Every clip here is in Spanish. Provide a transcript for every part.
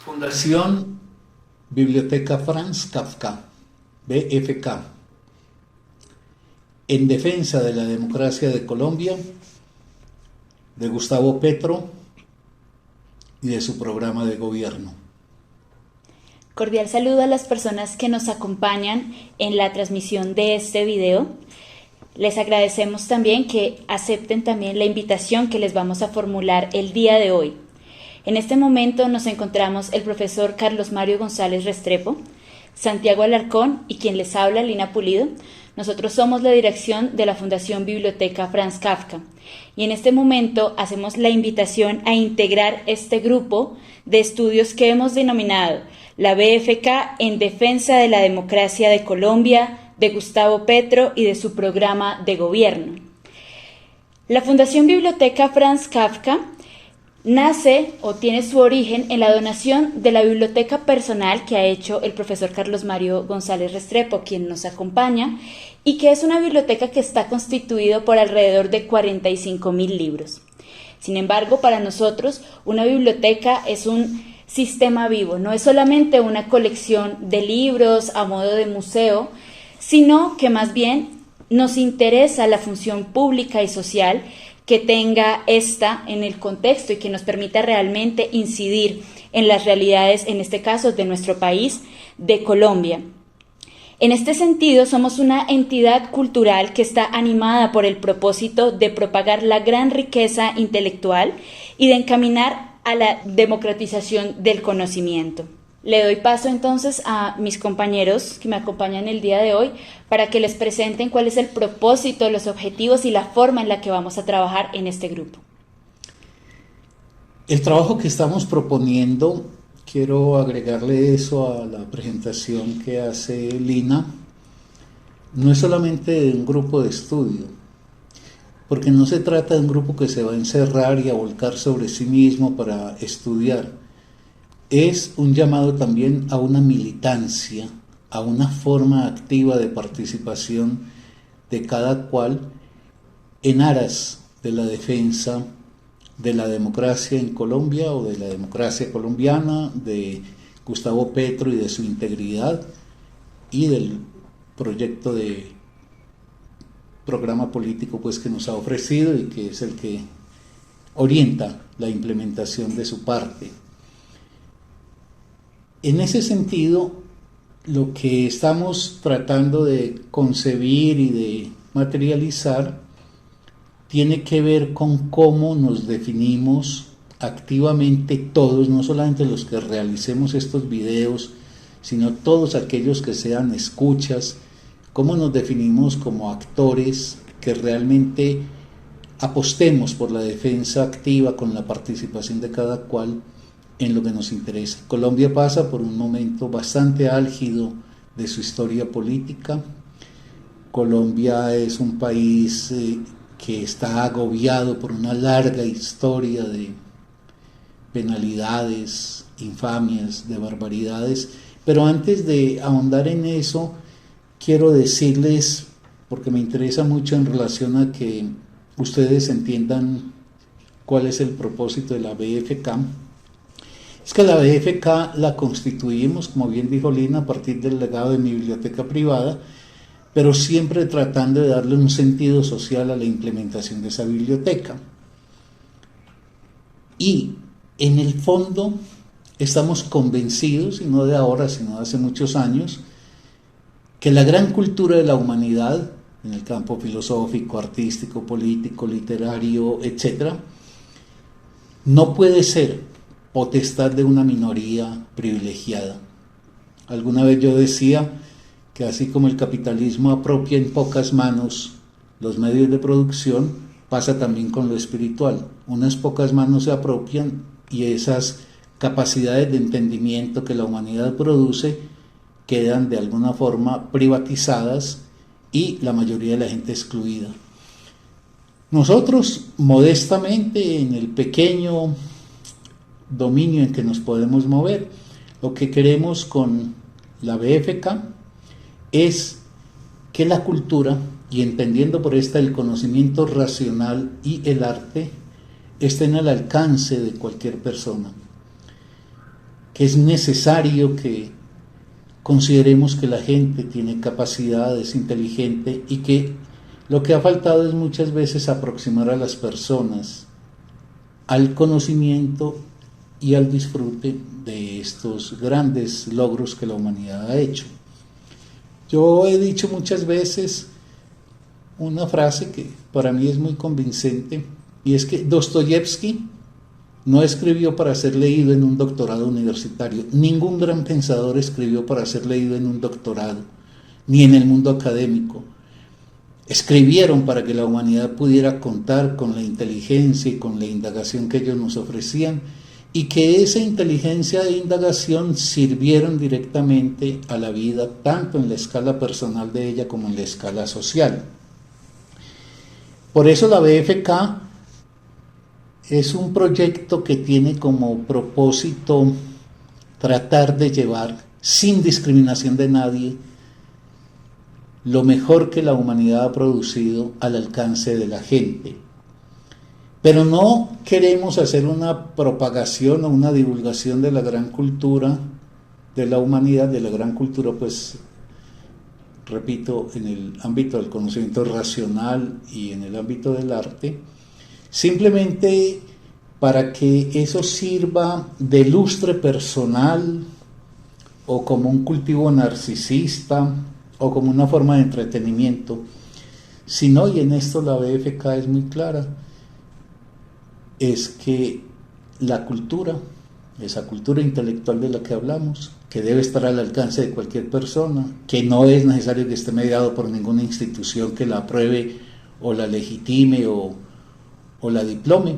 Fundación Biblioteca Franz Kafka, BFK, en defensa de la democracia de Colombia, de Gustavo Petro y de su programa de gobierno. Cordial saludo a las personas que nos acompañan en la transmisión de este video. Les agradecemos también que acepten también la invitación que les vamos a formular el día de hoy. En este momento nos encontramos el profesor Carlos Mario González Restrepo, Santiago Alarcón y quien les habla, Lina Pulido. Nosotros somos la dirección de la Fundación Biblioteca Franz Kafka y en este momento hacemos la invitación a integrar este grupo de estudios que hemos denominado la BFK en defensa de la democracia de Colombia, de Gustavo Petro y de su programa de gobierno. La Fundación Biblioteca Franz Kafka nace o tiene su origen en la donación de la biblioteca personal que ha hecho el profesor Carlos Mario González Restrepo, quien nos acompaña, y que es una biblioteca que está constituida por alrededor de 45,000 libros. Sin embargo, para nosotros, una biblioteca es un sistema vivo, no es solamente una colección de libros a modo de museo, sino que más bien nos interesa la función pública y social que tenga esta en el contexto y que nos permita realmente incidir en las realidades, en este caso de nuestro país, de Colombia. En este sentido, somos una entidad cultural que está animada por el propósito de propagar la gran riqueza intelectual y de encaminar a la democratización del conocimiento. Le doy paso entonces a mis compañeros que me acompañan el día de hoy para que les presenten cuál es el propósito, los objetivos y la forma en la que vamos a trabajar en este grupo. El trabajo que estamos proponiendo, quiero agregarle eso a la presentación que hace Lina, no es solamente de un grupo de estudio, porque no se trata de un grupo que se va a encerrar y a volcar sobre sí mismo para estudiar. Es un llamado también a una militancia, a una forma activa de participación de cada cual en aras de la defensa de la democracia en Colombia o de la democracia colombiana, de Gustavo Petro y de su integridad y del proyecto de programa político pues, que nos ha ofrecido y que es el que orienta la implementación de su parte. En ese sentido, lo que estamos tratando de concebir y de materializar tiene que ver con cómo nos definimos activamente todos, no solamente los que realicemos estos videos, sino todos aquellos que sean escuchas, cómo nos definimos como actores que realmente apostemos por la defensa activa con la participación de cada cual en lo que nos interesa. Colombia pasa por un momento bastante álgido de su historia política. Colombia es un país que está agobiado por una larga historia de penalidades, infamias, de barbaridades. Pero antes de ahondar en eso, quiero decirles, porque me interesa mucho en relación a que ustedes entiendan cuál es el propósito de la BFK, es que la BFK la constituimos, como bien dijo Lina, a partir del legado de mi biblioteca privada, pero siempre tratando de darle un sentido social a la implementación de esa biblioteca. Y en el fondo estamos convencidos, y no de ahora, sino de hace muchos años, que la gran cultura de la humanidad, en el campo filosófico, artístico, político, literario, etc., no puede ser potestad de una minoría privilegiada. Alguna vez yo decía que así como el capitalismo apropia en pocas manos los medios de producción, pasa también con lo espiritual. Unas pocas manos se apropian y esas capacidades de entendimiento que la humanidad produce quedan de alguna forma privatizadas y la mayoría de la gente excluida. Nosotros, modestamente, en el pequeño dominio en que nos podemos mover, lo que queremos con la BFK es que la cultura, y entendiendo por esta el conocimiento racional y el arte, estén al alcance de cualquier persona. que es necesario que consideremos que la gente tiene capacidad, es inteligente y que lo que ha faltado es muchas veces aproximar a las personas al conocimiento y al disfrute de estos grandes logros que la humanidad ha hecho. Yo he dicho muchas veces una frase que para mí es muy convincente, y es que Dostoyevsky no escribió para ser leído en un doctorado universitario. Ningún gran pensador escribió para ser leído en un doctorado, ni en el mundo académico. Escribieron para que la humanidad pudiera contar con la inteligencia y con la indagación que ellos nos ofrecían, y que esa inteligencia e indagación sirvieron directamente a la vida, tanto en la escala personal de ella como en la escala social. Por eso la BFK es un proyecto que tiene como propósito tratar de llevar, sin discriminación de nadie, lo mejor que la humanidad ha producido al alcance de la gente. Pero no queremos hacer una propagación o una divulgación de la gran cultura de la humanidad, de la gran cultura, pues, repito, en el ámbito del conocimiento racional y en el ámbito del arte, simplemente para que eso sirva de lustre personal o como un cultivo narcisista o como una forma de entretenimiento, sino, y en esto la BFK es muy clara, es que la cultura, esa cultura intelectual de la que hablamos, que debe estar al alcance de cualquier persona, que no es necesario que esté mediado por ninguna institución que la apruebe o la legitime o la diplome,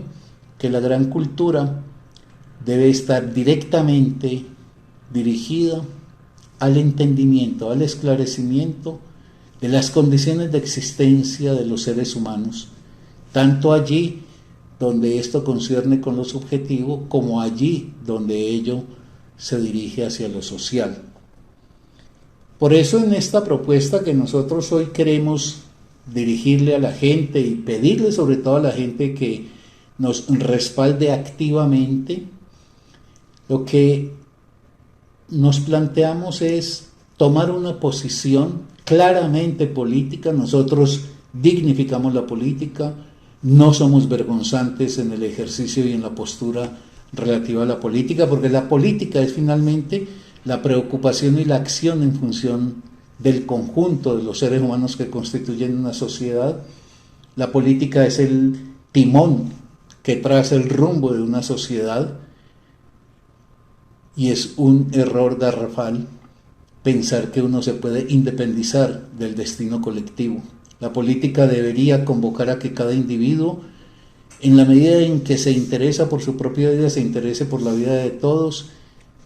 que la gran cultura debe estar directamente dirigida al entendimiento, al esclarecimiento de las condiciones de existencia de los seres humanos, tanto allí donde esto concierne con lo subjetivo, como allí donde ello se dirige hacia lo social. Por eso en esta propuesta que nosotros hoy queremos dirigirle a la gente y pedirle sobre todo a la gente que nos respalde activamente, lo que nos planteamos es tomar una posición claramente política. Nosotros dignificamos la política, no somos vergonzantes en el ejercicio y en la postura relativa a la política, porque la política es finalmente la preocupación y la acción en función del conjunto de los seres humanos que constituyen una sociedad. La política es el timón que traza el rumbo de una sociedad, y es un error garrafal pensar que uno se puede independizar del destino colectivo. La política debería convocar a que cada individuo, en la medida en que se interesa por su propia vida, se interese por la vida de todos,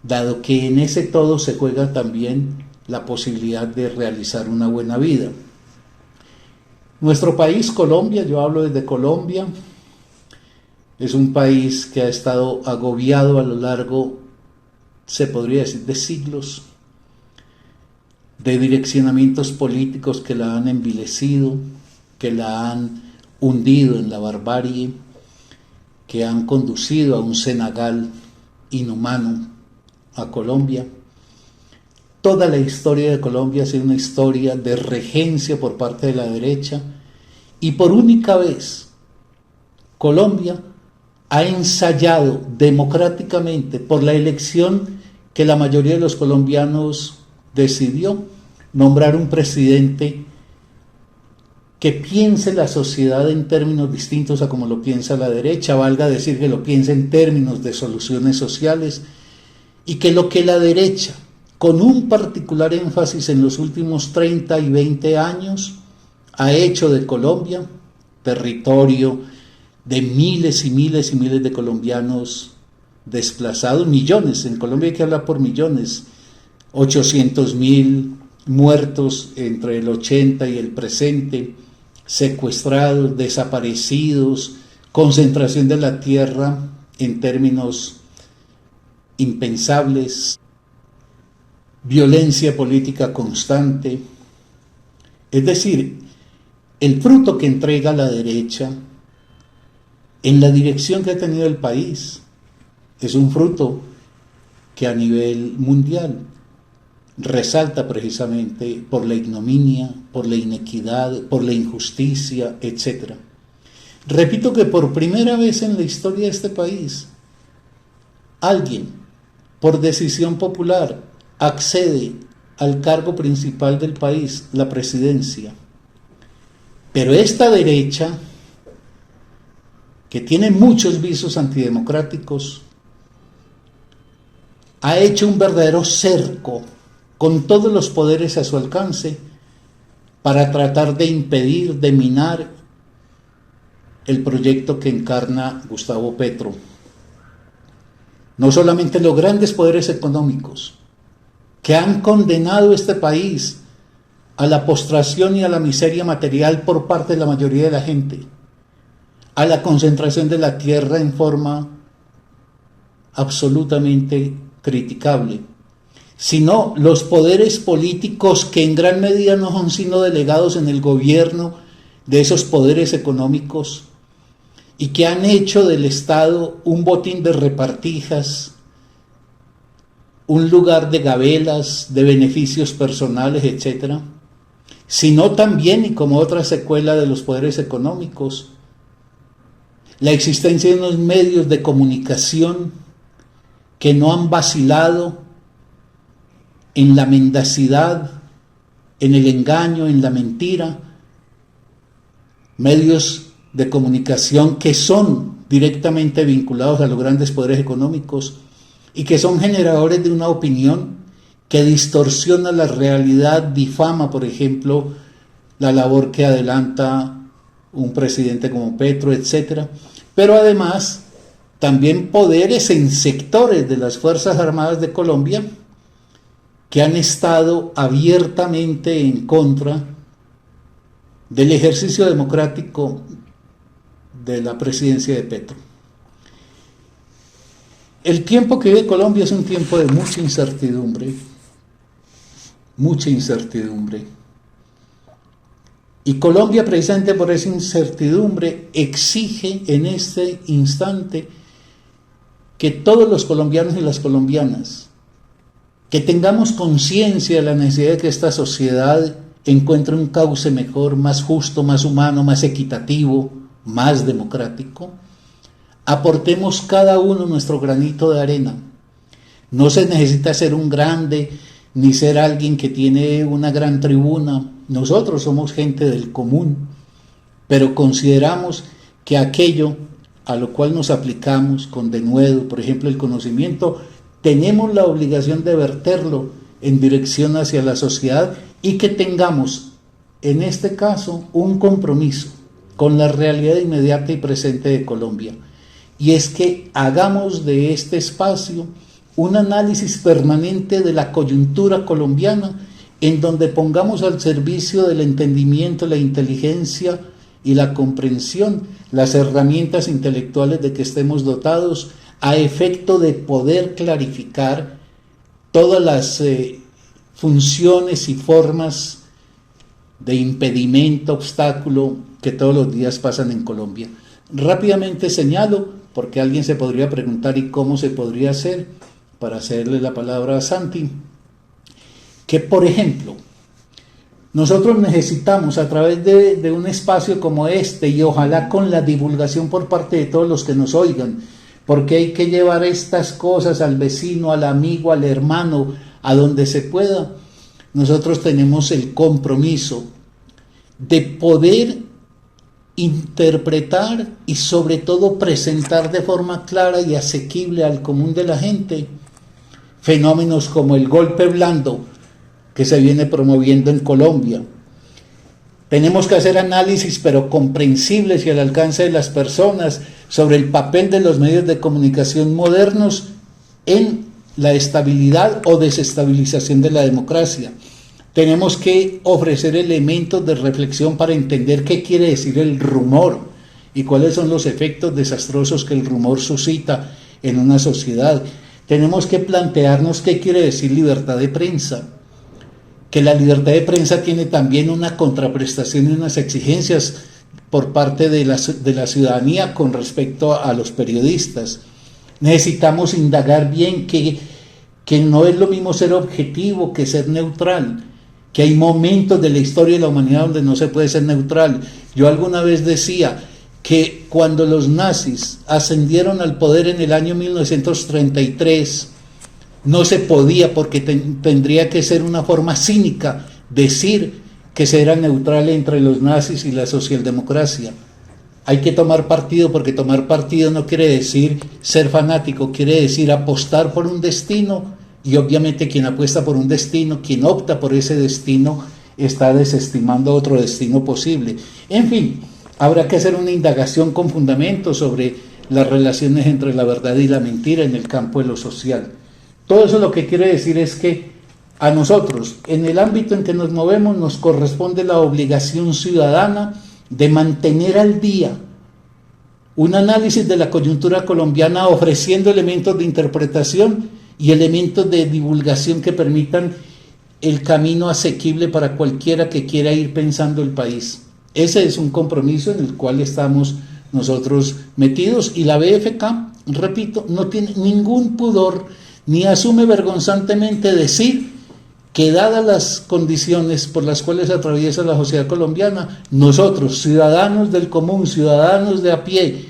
dado que en ese todo se juega también la posibilidad de realizar una buena vida. Nuestro país, Colombia, yo hablo desde Colombia, es un país que ha estado agobiado a lo largo, se podría decir, de siglos, de direccionamientos políticos que la han envilecido, que la han hundido en la barbarie, que han conducido a un Senegal inhumano a Colombia. Toda la historia de Colombia ha sido una historia de regencia por parte de la derecha, y por única vez Colombia ha ensayado democráticamente, por la elección que la mayoría de los colombianos decidió, nombrar un presidente que piense la sociedad en términos distintos a como lo piensa la derecha, valga decir que lo piense en términos de soluciones sociales, y que lo que la derecha, con un particular énfasis en los últimos 30 y 20 años, ha hecho de Colombia territorio de miles y miles y miles de colombianos desplazados, millones, en Colombia hay que hablar por millones, 800.000 muertos entre el 80 y el presente, secuestrados, desaparecidos, concentración de la tierra en términos impensables, violencia política constante. Es decir, el fruto que entrega la derecha en la dirección que ha tenido el país es un fruto que a nivel mundial resalta precisamente por la ignominia, por la inequidad, por la injusticia, etc. Repito que por primera vez en la historia de este país, alguien, por decisión popular, accede al cargo principal del país, la presidencia. Pero esta derecha, que tiene muchos visos antidemocráticos, ha hecho un verdadero cerco con todos los poderes a su alcance para tratar de impedir, de minar el proyecto que encarna Gustavo Petro. No solamente los grandes poderes económicos que han condenado este país a la postración y a la miseria material por parte de la mayoría de la gente, a la concentración de la tierra en forma absolutamente criticable, sino los poderes políticos que en gran medida no son sino delegados en el gobierno de esos poderes económicos y que han hecho del Estado un botín de repartijas, un lugar de gabelas, de beneficios personales, etc., sino también, y como otra secuela de los poderes económicos, la existencia de unos medios de comunicación que no han vacilado en la mendacidad, en el engaño, en la mentira, medios de comunicación que son directamente vinculados a los grandes poderes económicos y que son generadores de una opinión que distorsiona la realidad, difama, por ejemplo, la labor que adelanta un presidente como Petro, etc. Pero además, también poderes en sectores de las Fuerzas Armadas de Colombia que han estado abiertamente en contra del ejercicio democrático de la presidencia de Petro. El tiempo que vive Colombia es un tiempo de mucha incertidumbre, y Colombia, precisamente por esa incertidumbre, exige en este instante que todos los colombianos y las colombianas, que tengamos conciencia de la necesidad de que esta sociedad encuentre un cauce mejor, más justo, más humano, más equitativo, más democrático, aportemos cada uno nuestro granito de arena. No se necesita ser un grande, ni ser alguien que tiene una gran tribuna. Nosotros somos gente del común, pero consideramos que aquello a lo cual nos aplicamos con denuedo, por ejemplo el conocimiento, tenemos la obligación de verterlo en dirección hacia la sociedad y que tengamos, en este caso, un compromiso con la realidad inmediata y presente de Colombia. Y es que hagamos de este espacio un análisis permanente de la coyuntura colombiana, en donde pongamos al servicio del entendimiento, la inteligencia y la comprensión las herramientas intelectuales de que estemos dotados a efecto de poder clarificar todas las funciones y formas de impedimento, obstáculo que todos los días pasan en Colombia. Rápidamente señalo, porque alguien se podría preguntar ¿y cómo se podría hacer? Para hacerle la palabra a Santi, que por ejemplo, nosotros necesitamos a través de un espacio como este y ojalá con la divulgación por parte de todos los que nos oigan, porque hay que llevar estas cosas al vecino, al amigo, al hermano, a donde se pueda. Nosotros tenemos el compromiso de poder interpretar y sobre todo presentar de forma clara y asequible al común de la gente fenómenos como el golpe blando que se viene promoviendo en Colombia. Tenemos que hacer análisis pero comprensibles y al alcance de las personas sobre el papel de los medios de comunicación modernos en la estabilidad o desestabilización de la democracia. Tenemos que ofrecer elementos de reflexión para entender qué quiere decir el rumor y cuáles son los efectos desastrosos que el rumor suscita en una sociedad. Tenemos que plantearnos qué quiere decir libertad de prensa, que la libertad de prensa tiene también una contraprestación y unas exigencias por parte de la ciudadanía con respecto a los periodistas. Necesitamos indagar bien que no es lo mismo ser objetivo que ser neutral, que hay momentos de la historia de la humanidad donde no se puede ser neutral. Yo alguna vez decía que cuando los nazis ascendieron al poder en el año 1933, no se podía, porque tendría que ser una forma cínica decir que se era neutral entre los nazis y la socialdemocracia. Hay que tomar partido, porque tomar partido no quiere decir ser fanático, quiere decir apostar por un destino, y obviamente quien apuesta por un destino, quien opta por ese destino, está desestimando otro destino posible. En fin, habrá que hacer una indagación con fundamento sobre las relaciones entre la verdad y la mentira en el campo de lo social. Todo eso lo que quiere decir es que a nosotros, en el ámbito en que nos movemos, nos corresponde la obligación ciudadana de mantener al día un análisis de la coyuntura colombiana, ofreciendo elementos de interpretación y elementos de divulgación que permitan el camino asequible para cualquiera que quiera ir pensando el país. Ese es un compromiso en el cual estamos nosotros metidos, y la BFK, repito, no tiene ningún pudor ni asume vergonzantemente decir que, dadas las condiciones por las cuales atraviesa la sociedad colombiana, nosotros, ciudadanos del común, ciudadanos de a pie,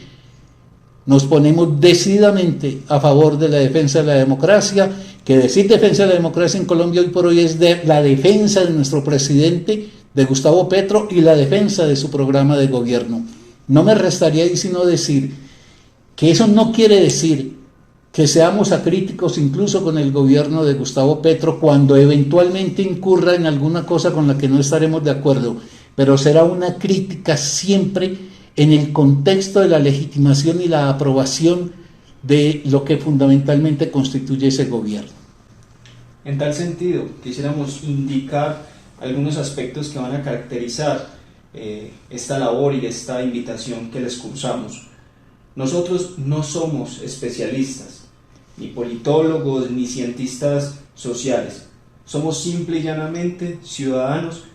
nos ponemos decididamente a favor de la defensa de la democracia. Que decir defensa de la democracia en Colombia hoy por hoy es la defensa de nuestro presidente, de Gustavo Petro, y la defensa de su programa de gobierno. No me restaría ahí sino decir que eso no quiere decir que seamos acríticos incluso con el gobierno de Gustavo Petro cuando eventualmente incurra en alguna cosa con la que no estaremos de acuerdo, pero será una crítica siempre en el contexto de la legitimación y la aprobación de lo que fundamentalmente constituye ese gobierno. En tal sentido, quisiéramos indicar algunos aspectos que van a caracterizar esta labor y esta invitación que les cursamos. Nosotros no somos especialistas, ni politólogos, ni cientistas sociales. Somos simple y llanamente ciudadanos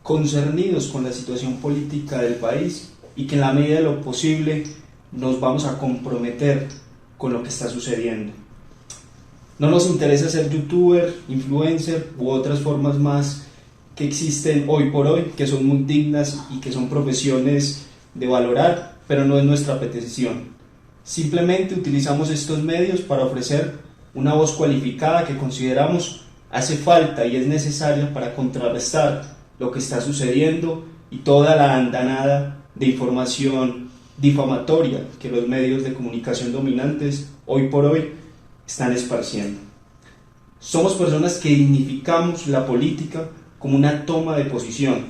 concernidos con la situación política del país, y que en la medida de lo posible nos vamos a comprometer con lo que está sucediendo. No nos interesa ser youtuber, influencer u otras formas más que existen hoy por hoy, que son muy dignas y que son profesiones de valorar, pero no es nuestra petición. Simplemente utilizamos estos medios para ofrecer una voz cualificada que consideramos hace falta y es necesaria para contrarrestar lo que está sucediendo y toda la andanada de información difamatoria que los medios de comunicación dominantes hoy por hoy están esparciendo. Somos personas que dignificamos la política como una toma de posición.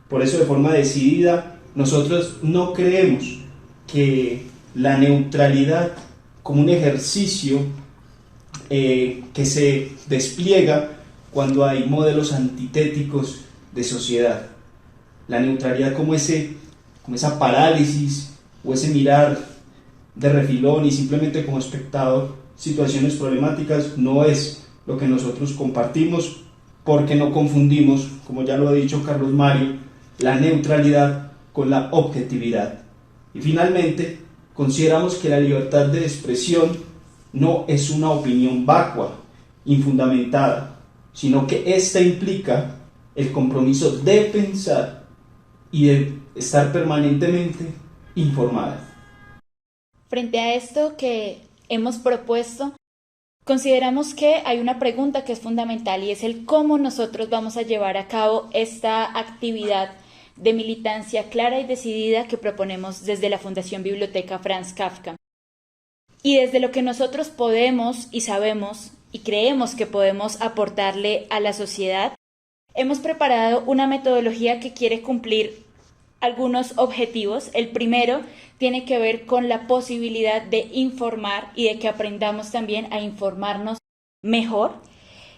Por eso, de forma decidida, nosotros no creemos que la neutralidad como un ejercicio que se despliega cuando hay modelos antitéticos de sociedad. La neutralidad como esa parálisis o ese mirar de refilón y simplemente como espectador situaciones problemáticas no es lo que nosotros compartimos, porque no confundimos, como ya lo ha dicho Carlos Mario, la neutralidad con la objetividad. Y finalmente, consideramos que la libertad de expresión no es una opinión vacua, infundamentada, sino que ésta implica el compromiso de pensar y de estar permanentemente informada. Frente a esto que hemos propuesto, consideramos que hay una pregunta que es fundamental, y es el cómo nosotros vamos a llevar a cabo esta actividad de militancia clara y decidida que proponemos desde la Fundación Biblioteca Franz Kafka. Y desde lo que nosotros podemos y sabemos y creemos que podemos aportarle a la sociedad, hemos preparado una metodología que quiere cumplir algunos objetivos. El primero tiene que ver con la posibilidad de informar y de que aprendamos también a informarnos mejor.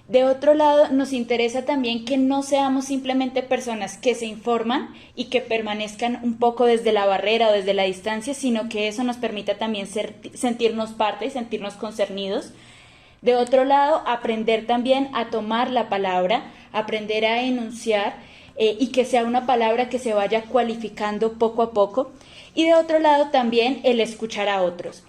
De otro lado, nos interesa también que no seamos simplemente personas que se informan y que permanezcan un poco desde la barrera o desde la distancia, sino que eso nos permita también sentirnos parte y sentirnos concernidos. De otro lado, aprender también a tomar la palabra, aprender a enunciar y que sea una palabra que se vaya cualificando poco a poco. Y de otro lado también el escuchar a otros.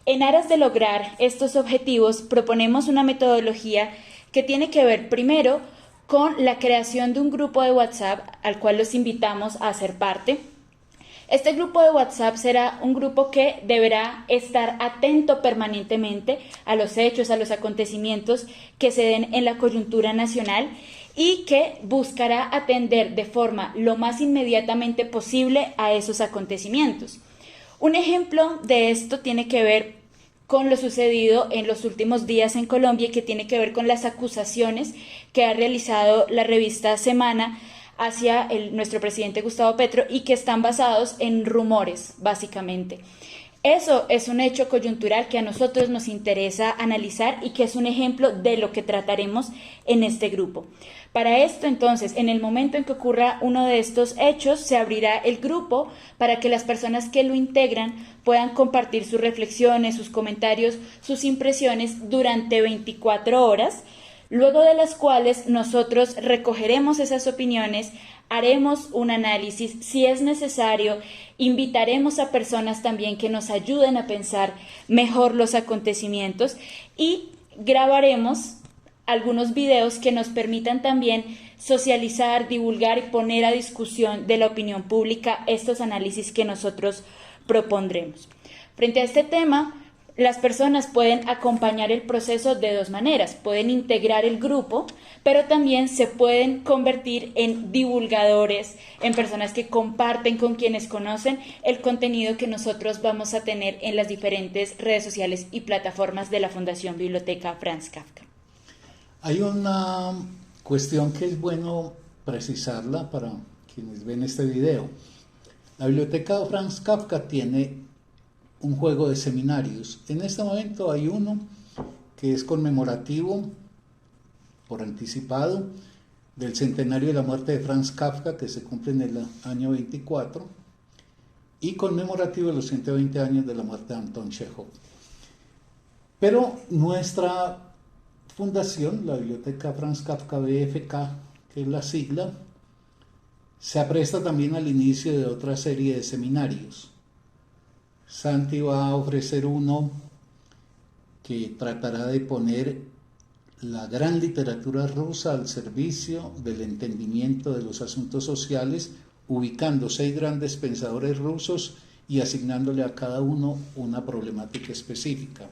En aras de lograr estos objetivos, proponemos una metodología que tiene que ver primero con la creación de un grupo de WhatsApp al cual los invitamos a ser parte. Este grupo de WhatsApp será un grupo que deberá estar atento permanentemente a los hechos, a los acontecimientos que se den en la coyuntura nacional y que buscará atender de forma lo más inmediatamente posible a esos acontecimientos. Un ejemplo de esto tiene que ver con lo sucedido en los últimos días en Colombia y que tiene que ver con las acusaciones que ha realizado la revista Semana hacia nuestro presidente Gustavo Petro y que están basados en rumores, básicamente. Eso es un hecho coyuntural que a nosotros nos interesa analizar y que es un ejemplo de lo que trataremos en este grupo. Para esto, entonces, en el momento en que ocurra uno de estos hechos, se abrirá el grupo para que las personas que lo integran puedan compartir sus reflexiones, sus comentarios, sus impresiones durante 24 horas, luego de las cuales nosotros recogeremos esas opiniones, haremos un análisis, si es necesario, invitaremos a personas también que nos ayuden a pensar mejor los acontecimientos y grabaremos algunos videos que nos permitan también socializar, divulgar y poner a discusión de la opinión pública estos análisis que nosotros propondremos. Frente a este tema, las personas pueden acompañar el proceso de dos maneras. Pueden integrar el grupo, pero también se pueden convertir en divulgadores, en personas que comparten con quienes conocen el contenido que nosotros vamos a tener en las diferentes redes sociales y plataformas de la Fundación Biblioteca Franz Kafka. Hay una cuestión que es bueno precisarla para quienes ven este video. La Biblioteca Franz Kafka tiene un juego de seminarios. En este momento hay uno que es conmemorativo por anticipado del centenario de la muerte de Franz Kafka, que se cumple en el año 24, y conmemorativo de los 120 años de la muerte de Anton Chekhov. Pero nuestra fundación, la Biblioteca Franz Kafka BFK, que es la sigla, se apresta también al inicio de otra serie de seminarios. Santi va a ofrecer uno que tratará de poner la gran literatura rusa al servicio del entendimiento de los asuntos sociales, ubicando 6 grandes pensadores rusos y asignándole a cada uno una problemática específica.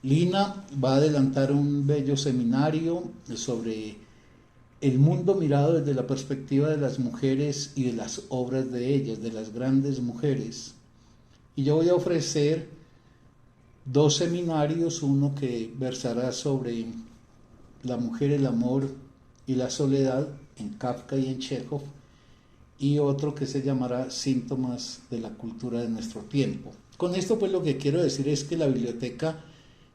Lina va a adelantar un bello seminario sobre el mundo mirado desde la perspectiva de las mujeres y de las obras de ellas, de las grandes mujeres. Y yo voy a ofrecer 2 seminarios, uno que versará sobre la mujer, el amor y la soledad en Kafka y en Chekhov, y otro que se llamará Síntomas de la cultura de nuestro tiempo. Con esto pues lo que quiero decir es que la biblioteca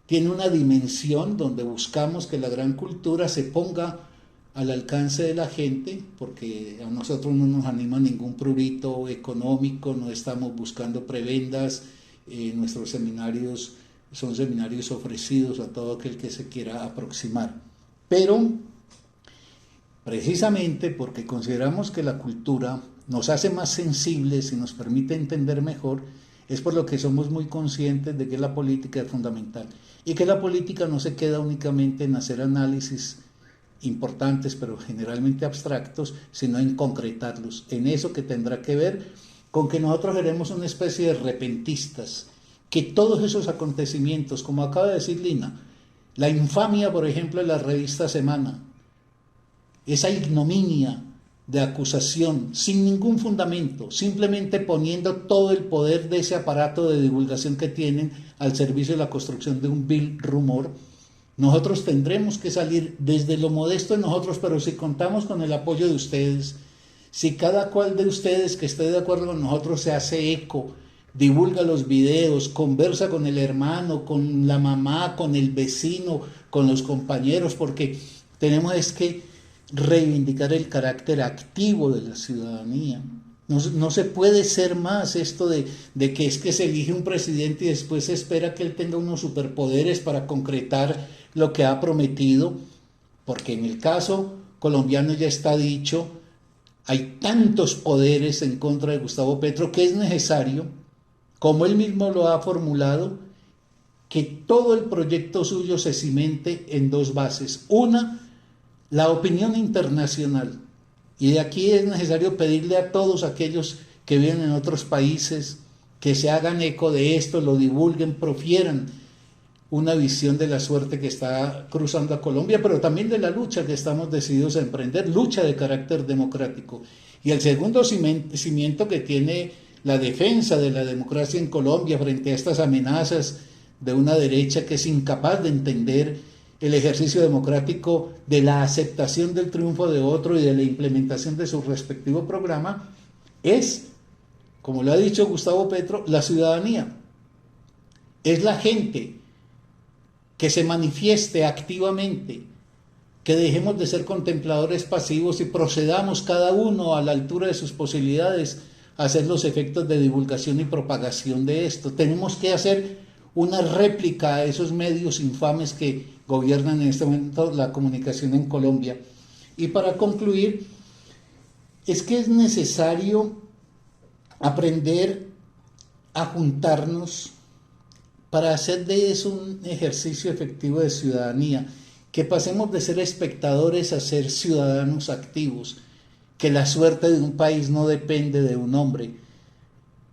tiene una dimensión donde buscamos que la gran cultura se ponga al alcance de la gente, porque a nosotros no nos anima ningún prurito económico, no estamos buscando prebendas, nuestros seminarios son seminarios ofrecidos a todo aquel que se quiera aproximar. Pero, precisamente porque consideramos que la cultura nos hace más sensibles y nos permite entender mejor, es por lo que somos muy conscientes de que la política es fundamental y que la política no se queda únicamente en hacer análisis importantes, pero generalmente abstractos, sino en concretarlos, en eso que tendrá que ver con que nosotros seremos una especie de repentistas, que todos esos acontecimientos, como acaba de decir Lina, la infamia, por ejemplo, de la revista Semana, esa ignominia de acusación sin ningún fundamento, simplemente poniendo todo el poder de ese aparato de divulgación que tienen al servicio de la construcción de un vil rumor. Nosotros tendremos que salir desde lo modesto de nosotros, pero si contamos con el apoyo de ustedes, si cada cual de ustedes que esté de acuerdo con nosotros se hace eco, divulga los videos, conversa con el hermano, con la mamá, con el vecino, con los compañeros, porque tenemos es que reivindicar el carácter activo de la ciudadanía. No se puede ser más esto de que es que se elige un presidente y después se espera que él tenga unos superpoderes para concretar lo que ha prometido, porque en el caso colombiano ya está dicho, hay tantos poderes en contra de Gustavo Petro que es necesario, como él mismo lo ha formulado, que todo el proyecto suyo se cimente en dos bases. Una, la opinión internacional. Y de aquí es necesario pedirle a todos aquellos que viven en otros países que se hagan eco de esto, lo divulguen, profieran una visión de la suerte que está cruzando a Colombia, pero también de la lucha que estamos decididos a emprender, lucha de carácter democrático. Y el segundo cimiento que tiene la defensa de la democracia en Colombia frente a estas amenazas de una derecha que es incapaz de entender el ejercicio democrático, de la aceptación del triunfo de otro y de la implementación de su respectivo programa, es, como lo ha dicho Gustavo Petro, la ciudadanía. Es la gente que se manifieste activamente, que dejemos de ser contempladores pasivos y procedamos cada uno a la altura de sus posibilidades a hacer los efectos de divulgación y propagación de esto. Tenemos que hacer una réplica a esos medios infames que gobiernan en este momento la comunicación en Colombia. Y para concluir, es que es necesario aprender a juntarnos para hacer de eso un ejercicio efectivo de ciudadanía, que pasemos de ser espectadores a ser ciudadanos activos, que la suerte de un país no depende de un hombre,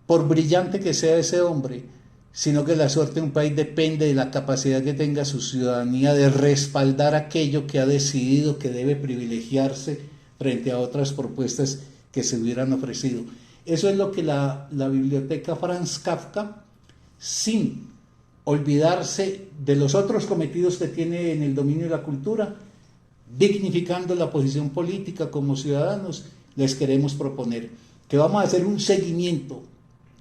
por brillante que sea ese hombre, sino que la suerte de un país depende de la capacidad que tenga su ciudadanía de respaldar aquello que ha decidido que debe privilegiarse frente a otras propuestas que se hubieran ofrecido. Eso es lo que la biblioteca Franz Kafka, sin olvidarse de los otros cometidos que tiene en el dominio de la cultura, dignificando la posición política como ciudadanos, les queremos proponer que vamos a hacer un seguimiento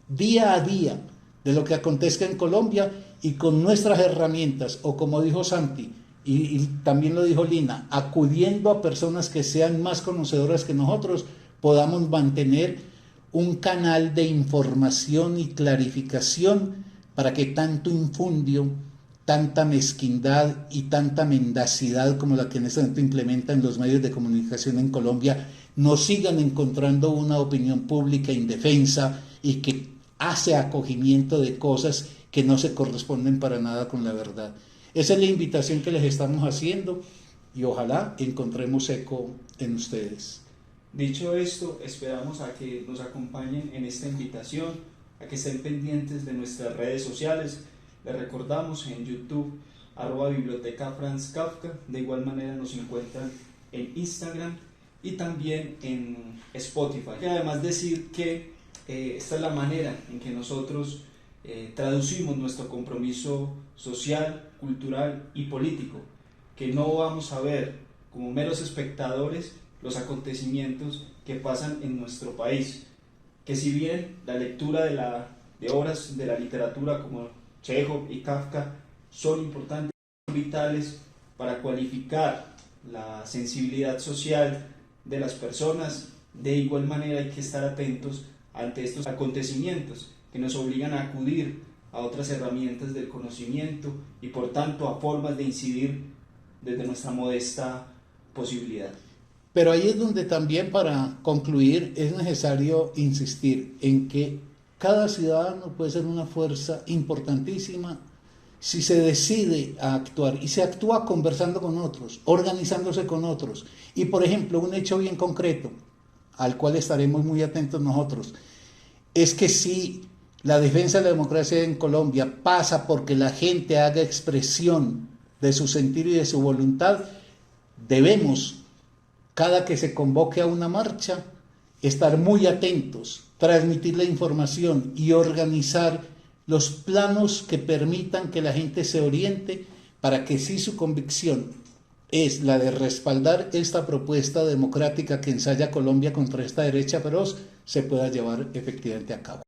día a día de lo que acontezca en Colombia y con nuestras herramientas, o como dijo Santi, y también lo dijo Lina, acudiendo a personas que sean más conocedoras que nosotros, podamos mantener un canal de información y clarificación para que tanto infundio, tanta mezquindad y tanta mendacidad como la que en este momento implementan los medios de comunicación en Colombia no sigan encontrando una opinión pública indefensa y que hace acogimiento de cosas que no se corresponden para nada con la verdad. Esa es la invitación que les estamos haciendo y ojalá encontremos eco en ustedes. Dicho esto, esperamos a que nos acompañen en esta invitación, a que estén pendientes de nuestras redes sociales. Les recordamos en YouTube, @Biblioteca Franz Kafka. De igual manera nos encuentran en Instagram y también en Spotify. Y además decir que esta es la manera en que nosotros traducimos nuestro compromiso social, cultural y político, que no vamos a ver como meros espectadores los acontecimientos que pasan en nuestro país, que si bien la lectura de obras de la literatura como Chekhov y Kafka son importantes, son vitales para cualificar la sensibilidad social de las personas, de igual manera hay que estar atentos ante estos acontecimientos que nos obligan a acudir a otras herramientas del conocimiento y por tanto a formas de incidir desde nuestra modesta posibilidad. Pero ahí es donde también, para concluir, es necesario insistir en que cada ciudadano puede ser una fuerza importantísima si se decide a actuar, y se actúa conversando con otros, organizándose con otros. Y por ejemplo, un hecho bien concreto, al cual estaremos muy atentos nosotros, es que si la defensa de la democracia en Colombia pasa porque la gente haga expresión de su sentir y de su voluntad, debemos, cada que se convoque a una marcha, estar muy atentos, transmitir la información y organizar los planos que permitan que la gente se oriente para que si su convicción es la de respaldar esta propuesta democrática que ensaya Colombia contra esta derecha feroz, se pueda llevar efectivamente a cabo.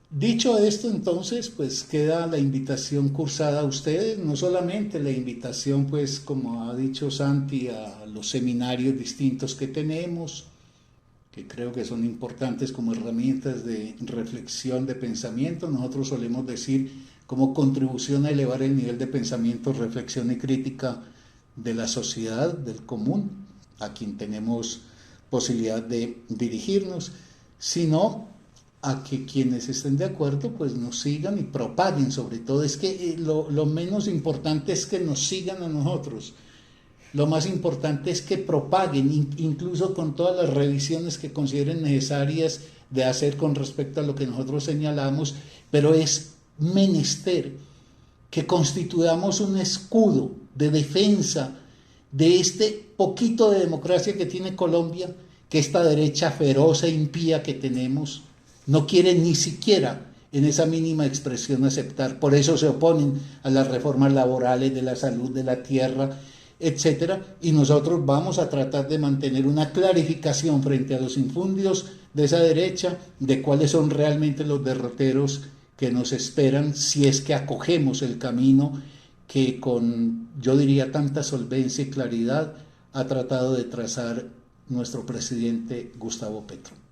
Dicho esto, entonces, pues queda la invitación cursada a ustedes, no solamente la invitación, pues como ha dicho Santi, a los seminarios distintos que tenemos, que creo que son importantes como herramientas de reflexión, de pensamiento. Nosotros solemos decir como contribución a elevar el nivel de pensamiento, reflexión y crítica de la sociedad, del común, a quien tenemos posibilidad de dirigirnos, sino a que quienes estén de acuerdo pues nos sigan y propaguen. Sobre todo es que lo menos importante es que nos sigan a nosotros. Lo más importante es que propaguen, incluso con todas las revisiones que consideren necesarias de hacer con respecto a lo que nosotros señalamos, pero es menester que constituyamos un escudo de defensa de este poquito de democracia que tiene Colombia, que esta derecha feroz e impía que tenemos no quiere ni siquiera en esa mínima expresión aceptar. Por eso se oponen a las reformas laborales, de la salud, de la tierra, etcétera, y nosotros vamos a tratar de mantener una clarificación frente a los infundios de esa derecha de cuáles son realmente los derroteros que nos esperan si es que acogemos el camino que con, yo diría, tanta solvencia y claridad ha tratado de trazar nuestro presidente Gustavo Petro.